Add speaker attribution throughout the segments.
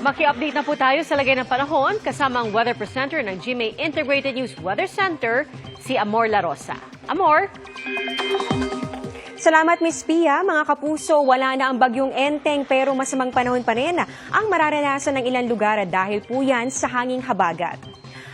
Speaker 1: Maki-update na po tayo sa lagay ng panahon kasama ang weather presenter ng GMA Integrated News Weather Center, si Amor La Rosa. Amor?
Speaker 2: Salamat, Miss Pia. Mga kapuso, wala na ang bagyong Enteng pero masamang panahon pa rin ang mararanasan ng ilang lugar dahil po yan sa hanging habagat.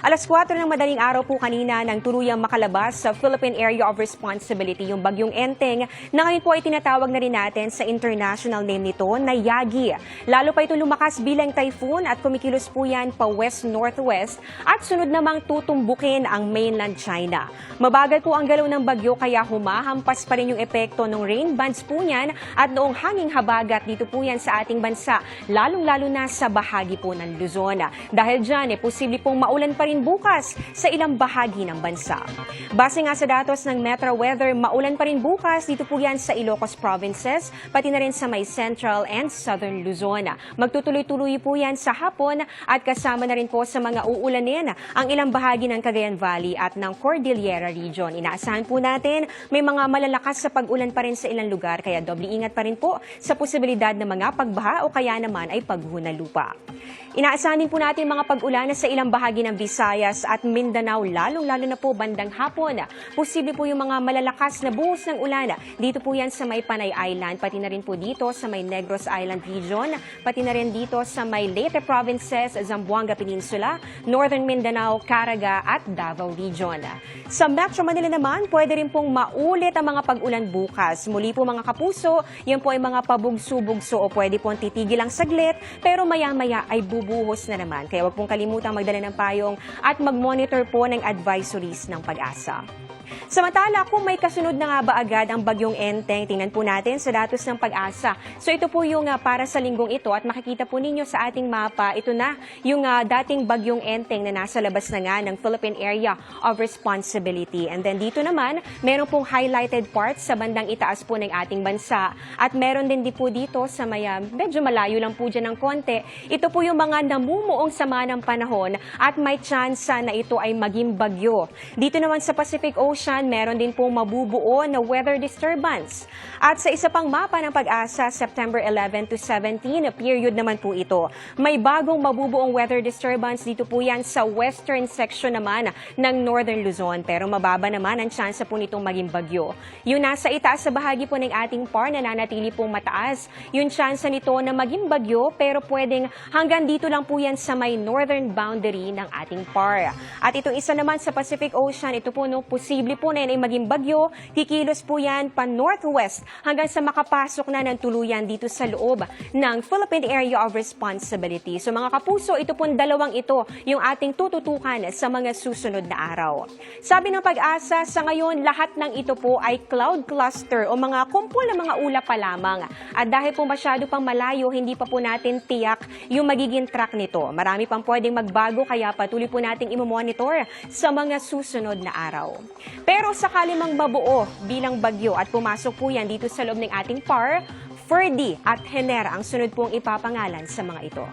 Speaker 2: Alas 4 ng madaling araw po kanina nang tuluyang makalabas sa Philippine Area of Responsibility yung bagyong Enteng na ngayon po ay tinatawag na rin natin sa international name nito na Yagi. Lalo pa ito lumakas bilang typhoon at kumikilos po yan pa west-northwest at sunod namang tutumbukin ang mainland China. Mabagal po ang galaw ng bagyo kaya humahampas pa rin yung epekto ng rain bands po niyan at noong hanging habagat dito po yan sa ating bansa, lalong-lalo na sa bahagi po ng Luzon. Dahil dyan, posible pong maulan pa rin bukas sa ilang bahagi ng bansa. Base nga sa datos ng Metro Weather, maulan pa rin bukas dito po yan sa Ilocos Provinces, pati na rin sa may Central and Southern Luzon. Magtutuloy-tuloy po yan sa hapon at kasama na rin po sa mga uulanin ang ilang bahagi ng Cagayan Valley at ng Cordillera Region. Inaasahan po natin may mga malalakas sa pag-ulan pa rin sa ilang lugar kaya doble ingat pa rin po sa posibilidad ng mga pagbaha o kaya naman ay paghuna lupa. Inaasahan din po natin mga pag-ulan sa ilang bahagi ng Visayas at Mindanao, lalong-lalo na po bandang hapon. Posible po yung mga malalakas na buhos ng ulan. Dito po yan sa may Panay Island, pati na rin po dito sa may Negros Island Region, pati na rin dito sa may Leyte Provinces, Zamboanga Peninsula, Northern Mindanao, Caraga at Davao Region. Sa Metro Manila naman, pwede rin pong maulit ang mga pag-ulan bukas. Muli po mga kapuso, yan po ay mga pabugso-bugso o pwede pong titigil lang saglit, pero maya-maya ay bubuhos na naman. Kaya huwag pong kalimutang magdala ng payong at mag-monitor po ng advisories ng Pag-asa. Samantala, kung may kasunod na nga ba agad ang bagyong Enteng, tingnan po natin sa datos ng Pag-asa. So ito po yung para sa linggong ito at makikita po ninyo sa ating mapa, ito na yung dating bagyong Enteng na nasa labas na nga ng Philippine Area of Responsibility. And then dito naman, meron pong highlighted parts sa bandang itaas po ng ating bansa. At meron din po dito sa medyo malayo lang po dyan ng konti. Ito po yung mga namumuong sama ng panahon at may tsansa na ito ay maging bagyo. Dito naman sa Pacific Ocean, meron din pong mabubuo na weather disturbance. At sa isa pang mapa ng Pag-asa, September 11 to 17, period naman po ito. May bagong mabubuong weather disturbance dito po yan sa western section naman ng Northern Luzon. Pero mababa naman ang tsansa po nitong maging bagyo. Yung nasa itaas sa bahagi po ng ating PAR, nananatili pong mataas. Yung tsansa nito na maging bagyo, pero pwedeng hanggang dito lang po yan sa may northern boundary ng ating PAR. At itong isa naman sa Pacific Ocean, ito po posible po na yan ay maging bagyo, kikilos po yan pa northwest hanggang sa makapasok na ng tuluyan dito sa loob ng Philippine Area of Responsibility. So mga kapuso, ito pong dalawang ito yung ating tututukan sa mga susunod na araw. Sabi ng Pag-asa, sa ngayon lahat ng ito po ay cloud cluster o mga kumpol ng mga ulap pa lamang. At dahil po masyado pang malayo, hindi pa po natin tiyak yung magiging track nito. Marami pang pwedeng magbago kaya patuloy po nating imomonitor sa mga susunod na araw. Pero sakali mang mabuo bilang bagyo at pumasok po yan dito sa loob ng ating PAR, Ferdy at Hener ang sunod pong ipapangalan sa mga ito.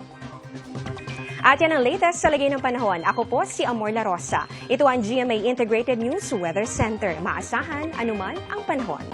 Speaker 2: At yan ang latest sa lagay ng panahon. Ako po si Amor La Rosa. Ito ang GMA Integrated News Weather Center. Maasahan anuman ang panahon.